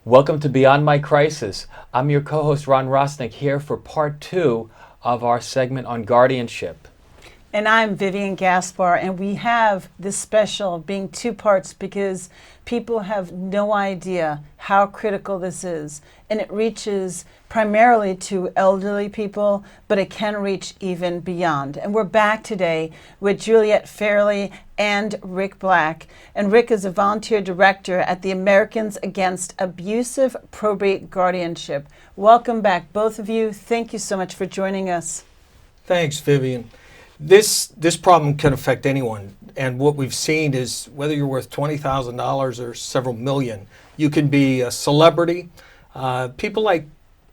Welcome to Beyond My Crisis. I'm your co-host Ron Rossnick here for part 2 of our segment on guardianship. And I'm Vivian Gaspar, and we have this special being 2 parts because people have no idea how critical this is. And it reaches primarily to elderly people, but it can reach even beyond. And we're back today with Juliette Fairley and Rick Black. And Rick is a volunteer director at the Americans Against Abusive Probate Guardianship. Welcome back, both of you. Thank you so much for joining us. Thanks, Vivian. This problem can affect anyone, and what we've seen is whether you're worth $20,000 or several million, you can be a celebrity. People like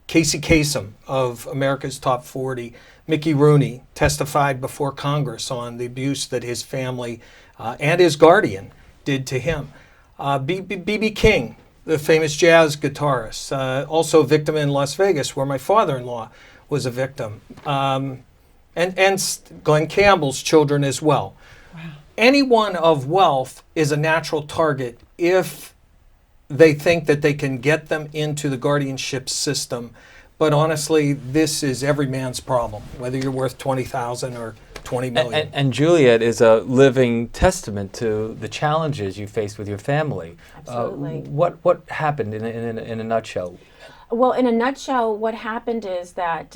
Casey Kasem of America's Top 40, Mickey Rooney testified before Congress on the abuse that his family and his guardian did to him. B.B. King, the famous jazz guitarist, also a victim in Las Vegas, where my father-in-law was a victim. And Glenn Campbell's children as well. Wow. Anyone of wealth is a natural target if they think that they can get them into the guardianship system. But honestly, this is every man's problem, whether you're worth $20,000 or $20 million. And Juliette is a living testament to the challenges you faced with your family. Absolutely. What happened in a nutshell? Well, in a nutshell, what happened is that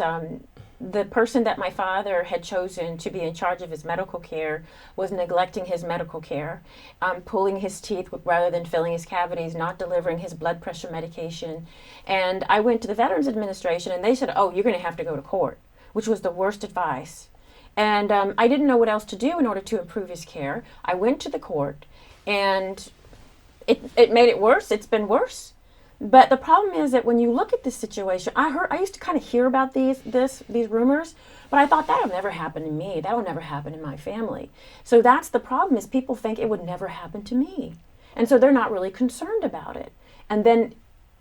the person that my father had chosen to be in charge of his medical care was neglecting his medical care, pulling his teeth rather than filling his cavities, not delivering his blood pressure medication. And I went to the Veterans Administration and they said, oh, you're going to have to go to court, which was the worst advice. And I didn't know what else to do in order to improve his care. I went to the court and it made it worse. It's been worse. But the problem is that when you look at this situation, I used to kind of hear about these rumors, but I thought that'll never happen to me. That'll never happen in my family. So that's the problem, is people think it would never happen to me. And so they're not really concerned about it. And then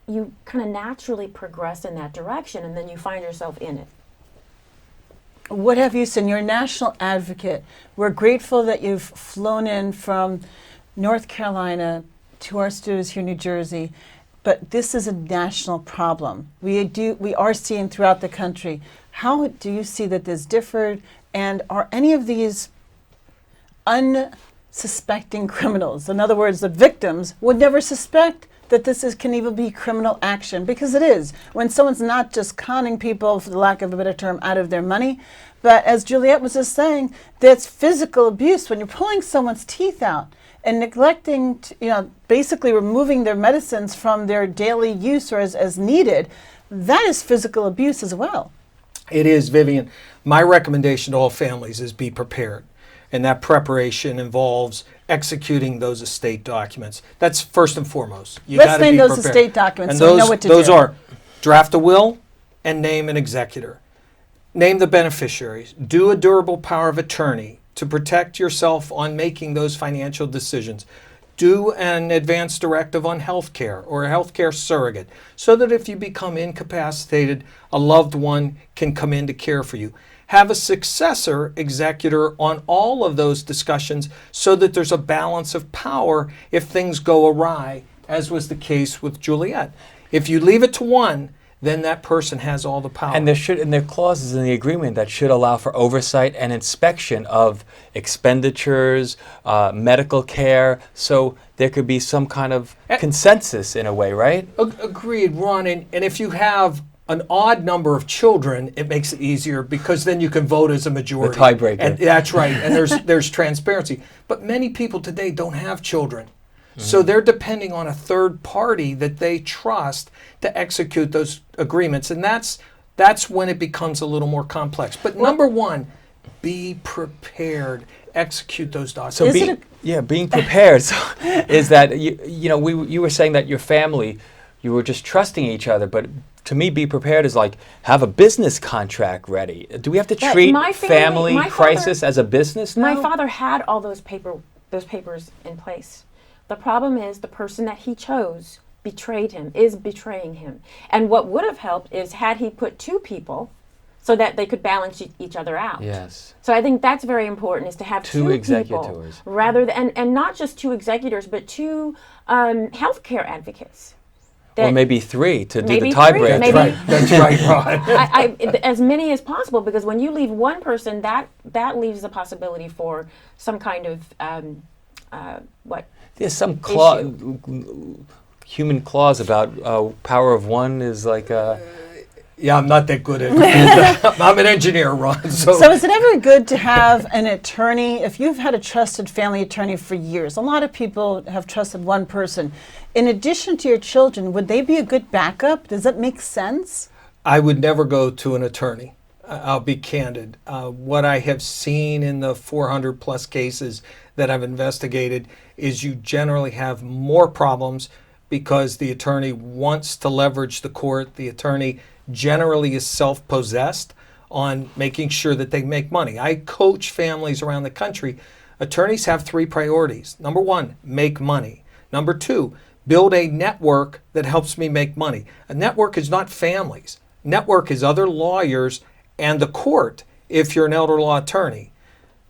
you kind of naturally progress in that direction, and then you find yourself in it. What have you seen? You're a national advocate. We're grateful that you've flown in from North Carolina to our studios here in New Jersey. But this is a national problem. We are seeing throughout the country. How do you see that this differed? And are any of these unsuspecting criminals, in other words, the victims, would never suspect that can even be criminal action? Because it is. When someone's not just conning people, for the lack of a better term, out of their money, but as Juliette was just saying, that's physical abuse. When you're pulling someone's teeth out and neglecting, basically removing their medicines from their daily use or as needed, that is physical abuse as well. It is, Vivian. My recommendation to all families is be prepared. And that preparation involves executing those estate documents. That's first and foremost. Let's name those estate documents so we know what to do. Those are draft a will and name an executor. Name the beneficiaries. Do a durable power of attorney to protect yourself on making those financial decisions. Do an advance directive on health care or a health care surrogate so that if you become incapacitated, a loved one can come in to care for you. Have a successor executor on all of those discussions so that there's a balance of power if things go awry, as was the case with Juliette. If you leave it to one, then that person has all the power. And there are clauses in the agreement that should allow for oversight and inspection of expenditures, medical care, so there could be some kind of consensus in a way, right? Agreed, Ron. And if you have an odd number of children, it makes it easier because then you can vote as a majority. The tiebreaker. And that's right. And there's transparency. But many people today don't have children. So they're depending on a third party that they trust to execute those agreements. And that's when it becomes a little more complex. But number one, be prepared. Execute those documents. So being prepared is that, you were saying that your family, you were just trusting each other, but to me, be prepared is like have a business contract ready. Do we have to treat family crisis as a business now? My father had all those papers in place. The problem is the person that he chose betrayed him, is betraying him. And what would have helped is had he put two people so that they could balance each other out. Yes. So I think that's very important, is to have Two two executors. people rather than, and not just two executors, but two healthcare advocates. Or maybe three to do the maybe three, tiebreaker. maybe- That's right, Ron. as many as possible, because when you leave one person, that leaves the possibility for some kind of There's some human clause about power of one is like Yeah, I'm not that good at it. I'm an engineer, Ron. So is it ever good to have an attorney? If you've had a trusted family attorney for years, a lot of people have trusted one person. In addition to your children, would they be a good backup? Does that make sense? I would never go to an attorney. I'll be candid. What I have seen in the 400 plus cases that I've investigated is you generally have more problems because the attorney wants to leverage the court. The attorney generally is self-possessed on making sure that they make money. I coach families around the country. Attorneys have three priorities. Number one, make money. Number two, build a network that helps me make money. A network is not families. Network is other lawyers and the court if you're an elder law attorney.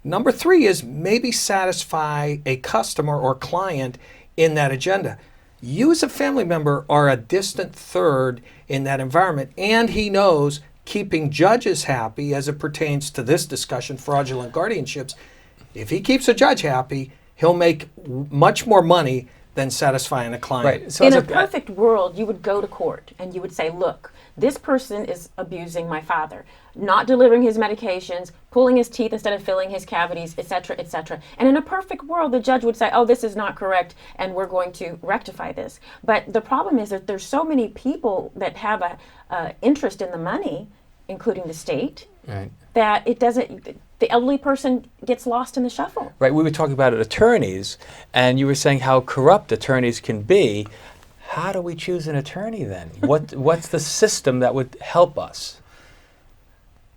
Number three is maybe satisfy a customer or client in that agenda. You as a family member are a distant third in that environment, and he knows keeping judges happy as it pertains to this discussion, fraudulent guardianships. If he keeps a judge happy, he'll make much more money than satisfying a client. right. So in as a perfect world, you would go to court and you would say, look, this person is abusing my father, not delivering his medications, pulling his teeth instead of filling his cavities, etc., etc. And in a perfect world, the judge would say, oh, this is not correct, and we're going to rectify this. But the problem is that there's so many people that have a interest in the money, including the state, right. that it doesn't, the elderly person gets lost in the shuffle. Right, we were talking about attorneys, and you were saying how corrupt attorneys can be. How do we choose an attorney then? What's the system that would help us?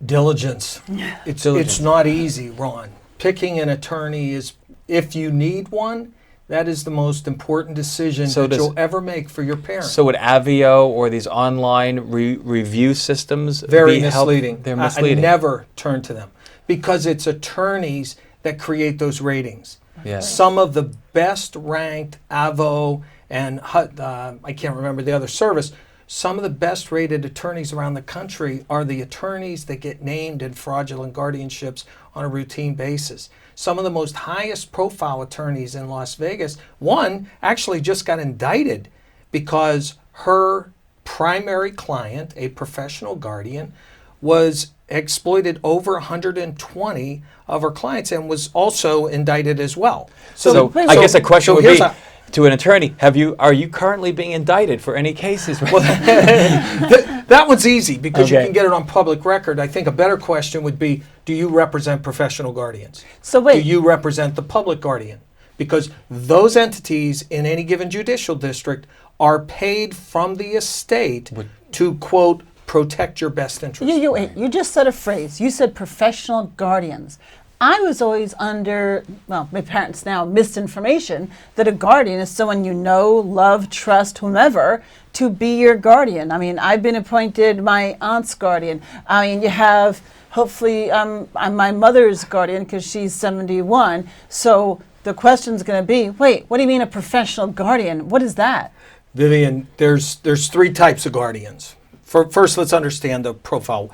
Diligence. Diligence. It's not easy, Ron. Picking an attorney is, if you need one, that is the most important decision that you'll ever make for your parents. So would Avio or these online review systems Very be misleading. They're misleading. I never turn to them because it's attorneys that create those ratings. Yes. Some of the best ranked Avo and I can't remember the other service, some of the best rated attorneys around the country are the attorneys that get named in fraudulent guardianships on a routine basis. Some of the most highest profile attorneys in Las Vegas, one actually just got indicted because her primary client, a professional guardian, was exploited over 120 of her clients and was also indicted as well. So I guess a question would here's be to an attorney: are you currently being indicted for any cases? Well, that one's easy because you Okay. can get it on public record. I think a better question would be, do you represent professional guardians? So Do wait, you represent the public guardian? Because those entities in any given judicial district are paid from the estate to, quote, protect your best interest. you just said a phrase. You said professional guardians. I was always under, well, my parents now, misinformation that a guardian is someone you know, love, trust, whomever, to be your guardian. I mean, I've been appointed my aunt's guardian. I mean, you have, hopefully, I'm my mother's guardian because she's 71. So the question's going to be, wait, what do you mean a professional guardian? What is that? Vivian, there's three types of guardians. First, let's understand the profile.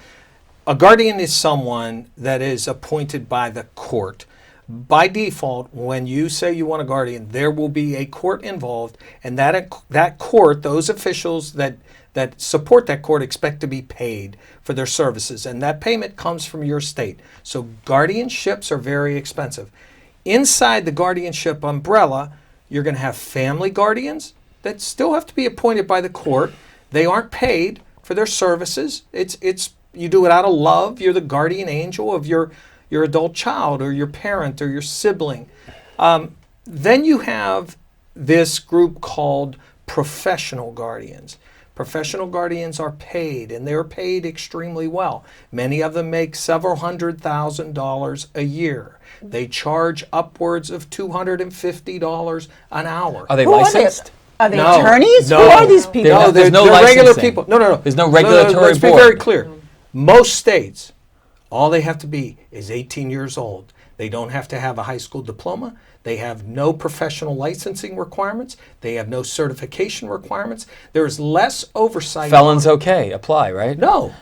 A guardian is someone that is appointed by the court. By default, when you say you want a guardian, there will be a court involved, and that court, those officials that support that court expect to be paid for their services, and that payment comes from your state. So guardianships are very expensive. Inside the guardianship umbrella, you're going to have family guardians that still have to be appointed by the court. They aren't paid for their services. You do it out of love. You're the guardian angel of your adult child or your parent or your sibling. Then you have this group called professional guardians. Professional guardians are paid, and they're paid extremely well. Many of them make several $100,000 a year. They charge upwards of $250 an hour. Are they Who are they? licensed? Are they No, attorneys? no. Who are these people? They're- there's no they're regular licensing. people. No. There's no regulatory Let's be board. very clear. Most states, all they have to be is 18 years old. They don't have to have a high school diploma. They have no professional licensing requirements. They have no certification requirements. There's less oversight. Felons okay, apply, right? No,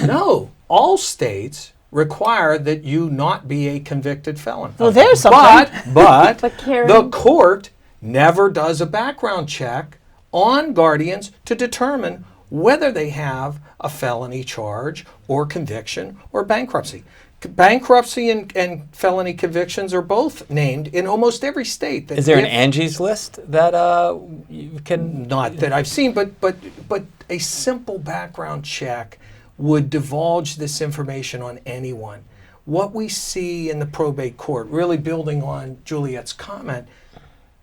no. All states require that you not be a convicted felon. Well, there's something. But But Karen- the court never does a background check on guardians to determine whether they have a felony charge or conviction or bankruptcy. Bankruptcy and felony convictions are both named in almost every state. Is there an if- Angie's List that you can? Not that I've seen, but a simple background check would divulge this information on anyone. What we see in the probate court, really building on Juliette's comment,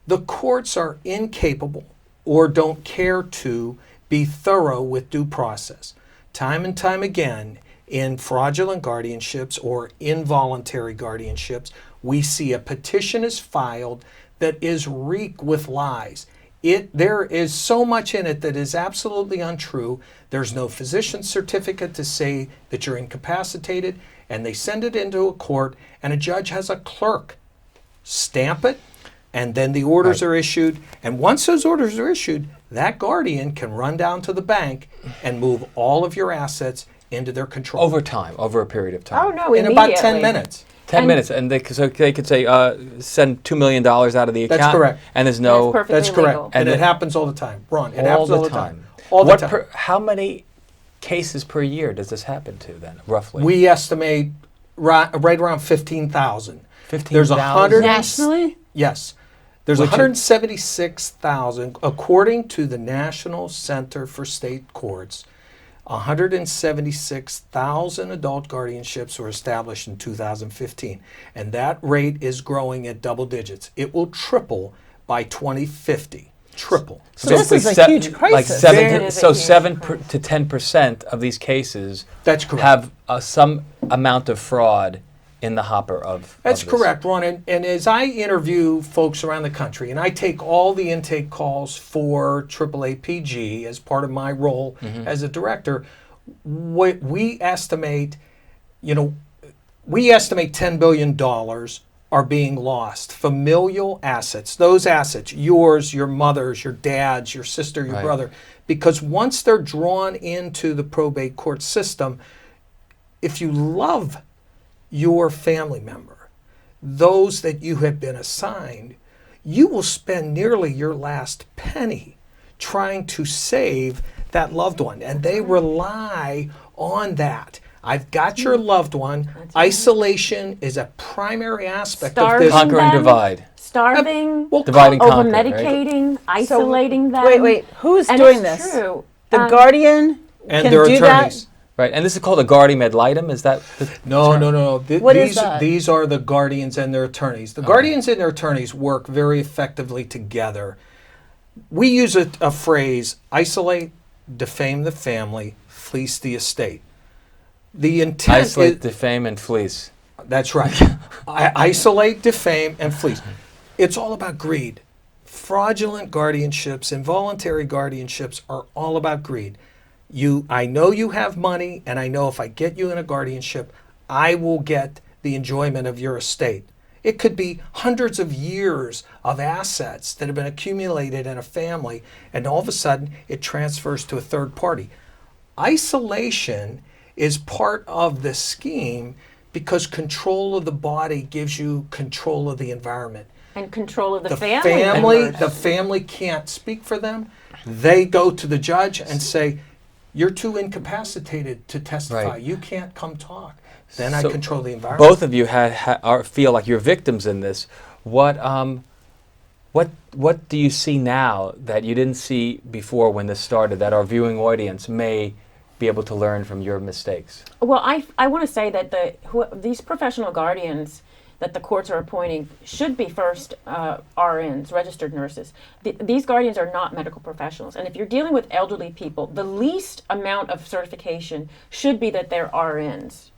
the courts are incapable or don't care to be thorough with due process. Time and time again, in fraudulent guardianships or involuntary guardianships, we see a petition is filed that is reek with lies. There is so much in it that is absolutely untrue. There's no physician's certificate to say that you're incapacitated, and they send it into a court, and a judge has a clerk stamp it, and then the orders Right. are issued. And once those orders are issued, that guardian can run down to the bank and move all of your assets into their control. Over time, over a period of time. Oh, no, in about 10 immediately. minutes. 10 And- minutes, and so they could say, send $2 million out of the account. That's correct. And there's That's no. perfectly That's correct. legal. And And it it- happens all the time. Ron, it all happens the all the time. time. All the What time. how many cases per year does this happen to then, roughly? We estimate right around 15,000. 15,000? There's 100 Nationally? Yes. There's Which is- 176,000, according to the National Center for State Courts, 176,000 adult guardianships were established in 2015. And that rate is growing at double digits. It will triple by 2050. Triple. So this basically is a huge Like crisis. seven It to, is a so huge 7 crisis. to 10% of these cases That's correct. have some amount of fraud in the hopper of. That's of this. correct, Ron. And as I interview folks around the country, and I take all the intake calls for AAAPG as part of my role as a director, what we estimate, we estimate $10 billion are being lost. Familial assets, those assets, yours, your mother's, your dad's, your sister, your Right. brother, because once they're drawn into the probate court system, if you love your family member, those that you have been assigned, you will spend nearly your last penny trying to save that loved one. And they rely on that. I've got your loved one. Isolation is a primary aspect of this. Conquer and them, divide. Starving, Well, Divide and over conquer, right? medicating, isolating them. Wait, who's And doing it's this? True. The Um, guardian and can their do attorneys. Right, and this is called a guardium ad litem. Is that the No, term? no. What is that? These are the guardians and their attorneys. The guardians and their attorneys work very effectively together. We use a phrase: isolate, defame the family, fleece the estate. The intent Isolate, is, defame, and fleece. that's right. Isolate, defame, and fleece. It's all about greed. Fraudulent guardianships, involuntary guardianships are all about greed. I know you have money, and I know if I get you in a guardianship, I will get the enjoyment of your estate. It could be hundreds of years of assets that have been accumulated in a family, and all of a sudden it transfers to a third party. Isolation is part of the scheme because control of the body gives you control of the environment. and control of the, The family. members. the family can't speak for them. They go to the judge and say, "You're too incapacitated to testify. Right. You can't come talk." Then I So control the environment. Both of you feel like you're victims in this. What do you see now that you didn't see before when this started that our viewing audience may be able to learn from your mistakes? Well, I want to say that these professional guardians, that the courts are appointing should be first RNs, registered nurses. These guardians are not medical professionals. And if you're dealing with elderly people, the least amount of certification should be that they're RNs.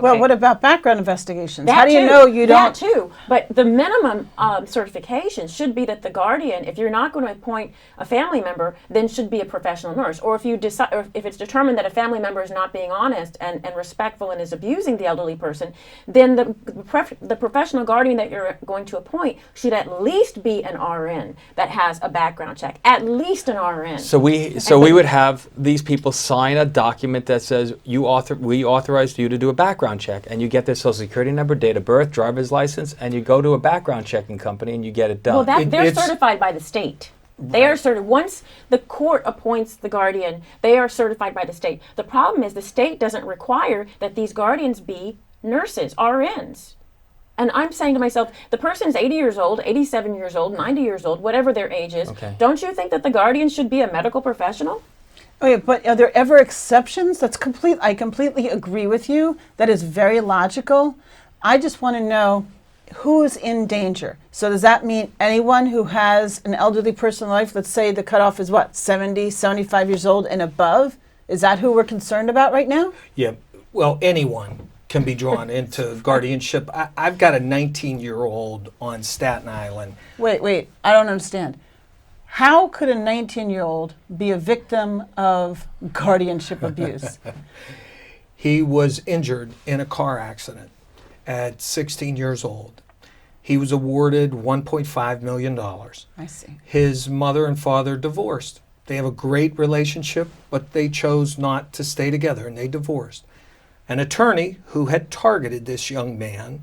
Well, Okay. what about background investigations? That How do you too. know you That don't? too. But the minimum certification should be that the guardian, if you're not going to appoint a family member, then should be a professional nurse. Or if you decide, or if it's determined that a family member is not being honest and respectful and is abusing the elderly person, then the professional guardian that you're going to appoint should at least be an RN that has a background check. At least an RN. So we would have these people sign a document that says we authorized you to do a background check, and you get their social security number, date of birth, driver's license, and you go to a background checking company and you get it done. Well, they're certified by the state. They are certified. Once the court appoints the guardian, they are certified by the state. The problem is the state doesn't require that these guardians be nurses, RNs. And I'm saying to myself, the person's 80 years old, 87 years old, 90 years old, whatever their age is. Okay. Don't you think that the guardian should be a medical professional? Okay, but are there ever exceptions? I completely agree with you. That is very logical. I just want to know who's in danger. So does that mean anyone who has an elderly person in life, let's say the cutoff is what, 70, 75 years old and above? Is that who we're concerned about right now? Yeah, well, anyone can be drawn into guardianship. I've got a 19-year-old on Staten Island. Wait, I don't understand. How could a 19-year-old be a victim of guardianship abuse? He was injured in a car accident at 16 years old. He was awarded $1.5 million. I see. His mother and father divorced. They have a great relationship, but they chose not to stay together, and they divorced. An attorney who had targeted this young man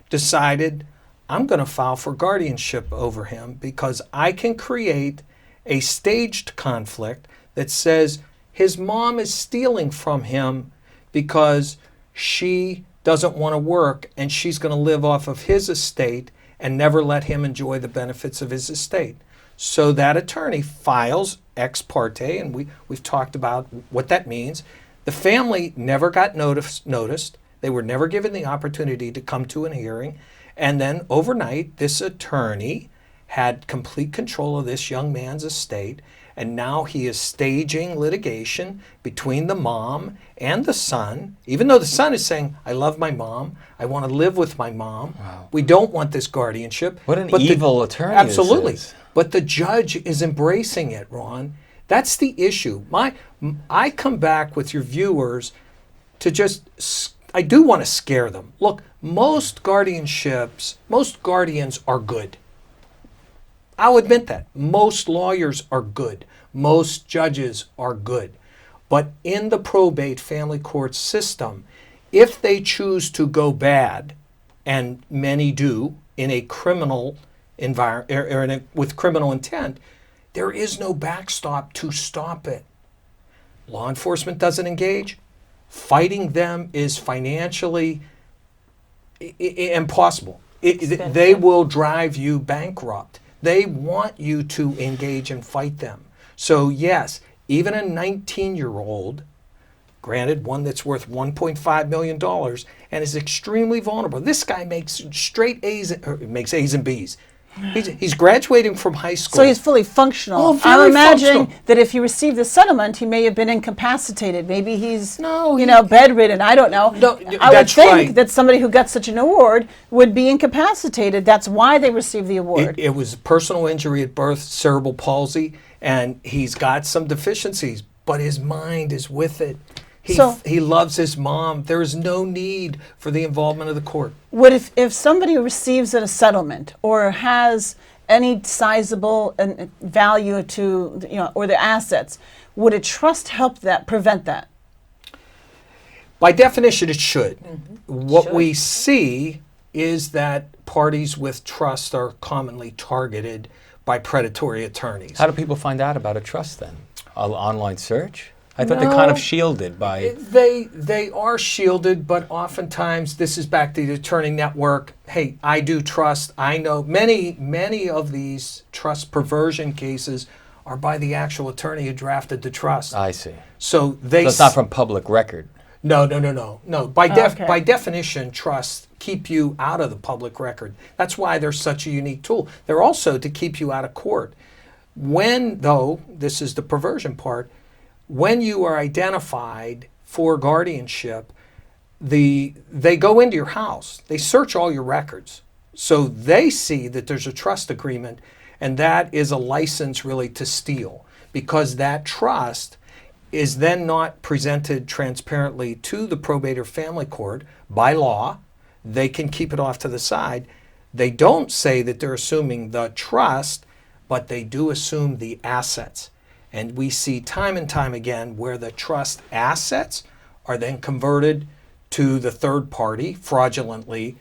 decided, I'm going to file for guardianship over him because I can create a staged conflict that says his mom is stealing from him because she doesn't want to work and she's going to live off of his estate and never let him enjoy the benefits of his estate. So that attorney files ex parte, and we've talked about what that means. The family never got noticed. They were never given the opportunity to come to a hearing. And then overnight, this attorney had complete control of this young man's estate, and now he is staging litigation between the mom and the son, even though the son is saying, I love my mom, I want to live with my mom, we don't want this guardianship. What an But evil attorney this Absolutely. is. But the judge is embracing it, Ron. That's the issue. I come back with your viewers to I do want to scare them. Look, most guardians are good. I'll admit that. Most lawyers are good. Most judges are good. But in the probate family court system, if they choose to go bad, and many do in a criminal environment, with criminal intent, there is no backstop to stop it. Law enforcement doesn't engage. Fighting them is financially impossible. They will drive you bankrupt. They want you to engage and fight them. So yes, even a 19-year-old, granted one that's worth $1.5 million and is extremely vulnerable. This guy makes straight A's, or makes A's and B's. He's graduating from high school. So he's fully functional. Oh, very I'm imagining functional. that if he received the settlement, he may have been incapacitated. Maybe he's, No, bedridden. I don't know. No, I would that's think right. that somebody who got such an award would be incapacitated. That's why they received the award. It was personal injury at birth, cerebral palsy, and he's got some deficiencies, but his mind is with it. He loves his mom. There is no need for the involvement of the court. What if somebody receives a settlement or has any sizable value to, or the assets, would a trust help prevent that? By definition, it should. What Should. we see is that parties with trust are commonly targeted by predatory attorneys. How do people find out about a trust then? An online search? I thought they're kind of shielded by... They are shielded, but oftentimes, this is back to the attorney network. Hey, I do trust. I know many of these trust perversion cases are by the actual attorney who drafted the trust. I see. So So it's not from public record. No. Okay. By definition, trusts keep you out of the public record. That's why they're such a unique tool. They're also to keep you out of court. When, though, this is the perversion part, when you are identified for guardianship, they go into your house. They search all your records. So they see that there's a trust agreement, and that is a license really to steal, because that trust is then not presented transparently to the probate or family court by law. They can keep it off to the side. They don't say that they're assuming the trust, but they do assume the assets. And we see time and time again where the trust assets are then converted to the third party fraudulently,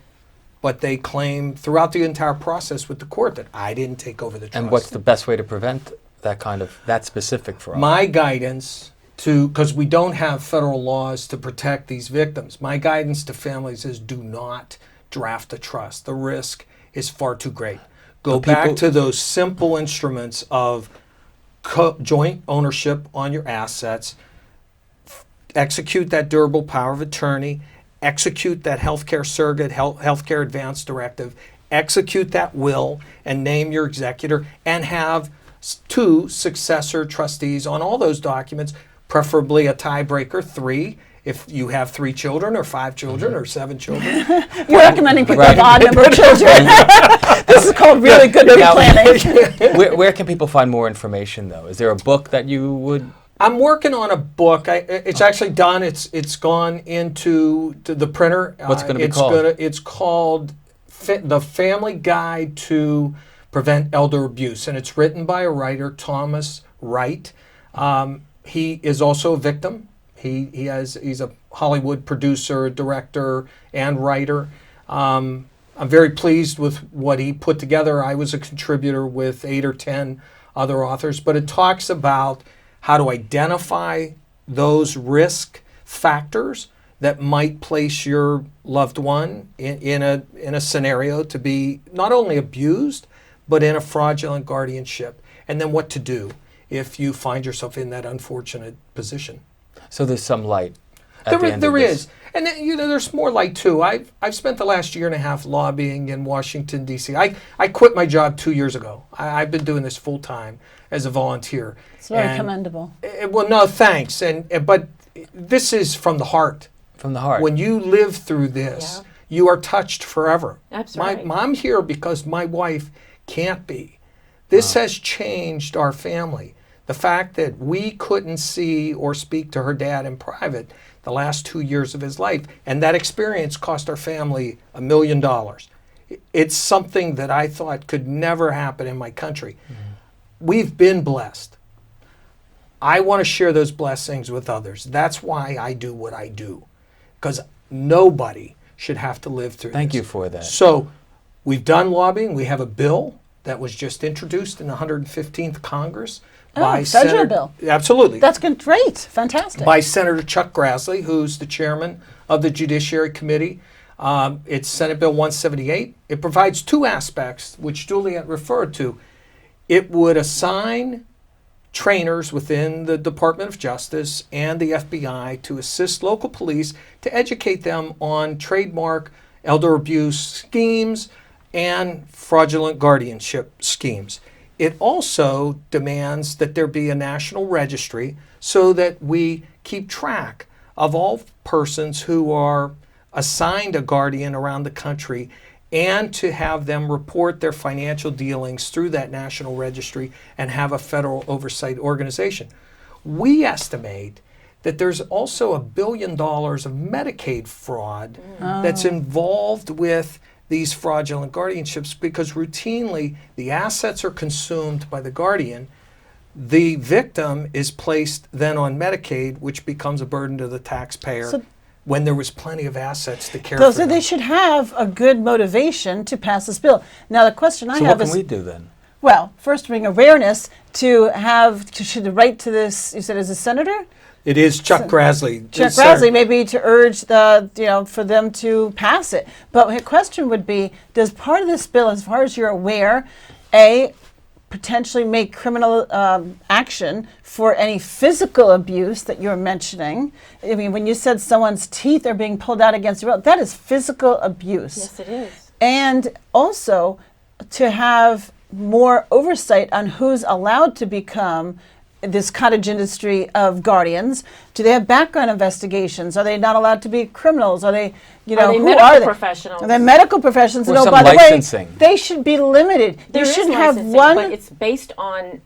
but they claim throughout the entire process with the court that I didn't take over the trust. And what's the best way to prevent that specific fraud? My guidance because we don't have federal laws to protect these victims, my guidance to families is do not draft a trust. The risk is far too great. Go back to those simple instruments of joint ownership on your assets, execute that durable power of attorney, execute that healthcare surrogate, healthcare advance directive, execute that will and name your executor, and have 2 successor trustees on all those documents, preferably a tiebreaker, 3 if you have 3 children or 5 children or 7 children. You're recommending people with odd number of children. This is called really good planning. Where can people find more information, though? Is there a book that you would... I'm working on a book. It's actually done. It's gone into the printer. What's it going to be called? It's called The Family Guide to Prevent Elder Abuse, and it's written by a writer, Thomas Wright. He is also a victim. He's a Hollywood producer, director, and writer. I'm very pleased with what he put together. I was a contributor with 8 or 10 other authors, but it talks about how to identify those risk factors that might place your loved one in a scenario to be not only abused, but in a fraudulent guardianship, and then what to do if you find yourself in that unfortunate position. So there's some light at the end of There this. is. And there's more light too. I've spent the last year and a half lobbying in Washington, D.C. I quit my job 2 years ago. I've been doing this full time as a volunteer. It's very commendable. Well, no, thanks. But this is from the heart. From the heart. When you live through this, you are touched forever. That's right. I'm here because my wife can't be. This has changed our family. The fact that we couldn't see or speak to her dad in private the last 2 years of his life, and that experience cost our family $1 million. It's something that I thought could never happen in my country. We've been blessed. I want to share those blessings with others. That's why I do what I do, because nobody should have to live through this. Thank you for that. So we've done lobbying. We have a bill that was just introduced in the 115th Congress. Federal bill. Absolutely. That's great. Fantastic. By Senator Chuck Grassley, who's the chairman of the Judiciary Committee. It's Senate Bill 178. It provides 2 aspects, which Juliette referred to. It would assign trainers within the Department of Justice and the FBI to assist local police to educate them on trademark elder abuse schemes and fraudulent guardianship schemes. It also demands that there be a national registry so that we keep track of all persons who are assigned a guardian around the country, and to have them report their financial dealings through that national registry and have a federal oversight organization. We estimate that there's also $1 billion of Medicaid fraud that's involved with these fraudulent guardianships, because routinely the assets are consumed by the guardian. The victim is placed then on Medicaid, which becomes a burden to the taxpayer when there was plenty of assets to care for them. They should have a good motivation to pass this bill. Now the question I So have what is, can we do then? well, first bring awareness to should write to this, you said as a senator? It is Chuck Grassley. Chuck Grassley, maybe to urge for them to pass it. But my question would be, does part of this bill, as far as you're aware, potentially make criminal action for any physical abuse that you're mentioning. I mean, when you said someone's teeth are being pulled out against their will, that is physical abuse. Yes, it is. And also to have more oversight on who's allowed to become this cottage industry of guardians. Do they have background investigations? Are they not allowed to be criminals? Are they, you know, Are they who medical are they? professionals? Are they medical professionals? Or No, some by the licensing. way, they should be limited. There you is shouldn't have licensing, one. but it's based on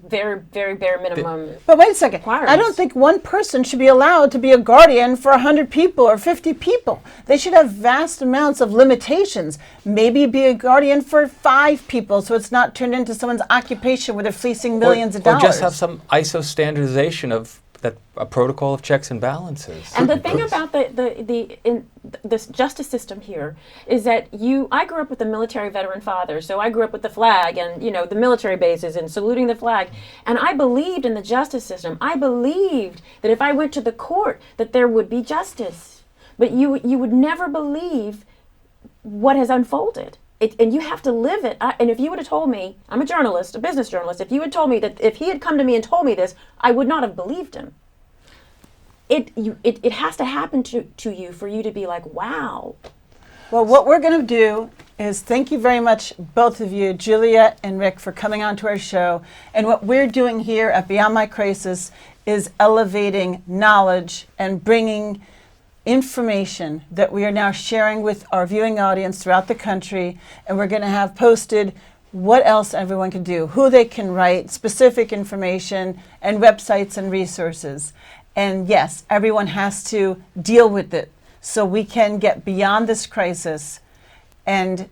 very, very bare minimum. But wait a second. I requirements. don't think one person should be allowed to be a guardian for 100 people or 50 people. They should have vast amounts of limitations. Maybe be a guardian for 5 people so it's not turned into someone's occupation where they're fleecing millions of dollars. Or just have some ISO standardization of that, a protocol of checks and balances. And the thing about this justice system here is that I grew up with a military veteran father, so I grew up with the flag and, you know, the military bases and saluting the flag. And I believed in the justice system. I believed that if I went to the court that there would be justice. But you would never believe what has unfolded. And you have to live it. And if you would have told me, I'm a journalist, a business journalist, if you had told me that if he had come to me and told me this, I would not have believed him. It has to happen to you for you to be like, wow. Well, what we're going to do is thank you very much, both of you, Juliette and Rick, for coming on to our show. And what we're doing here at Beyond My Crisis is elevating knowledge and bringing information that we are now sharing with our viewing audience throughout the country. And we're going to have posted what else everyone can do, who they can write, specific information, and websites and resources. And yes, everyone has to deal with it so we can get beyond this crisis and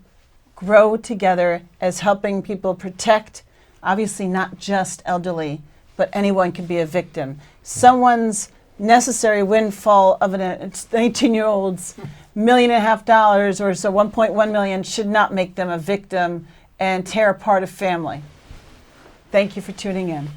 grow together as helping people protect, obviously not just elderly, but anyone can be a victim. Someone's necessary windfall of an 18-year-old's $1.5 million or so, 1.1 million, should not make them a victim and tear apart a family. Thank you for tuning in.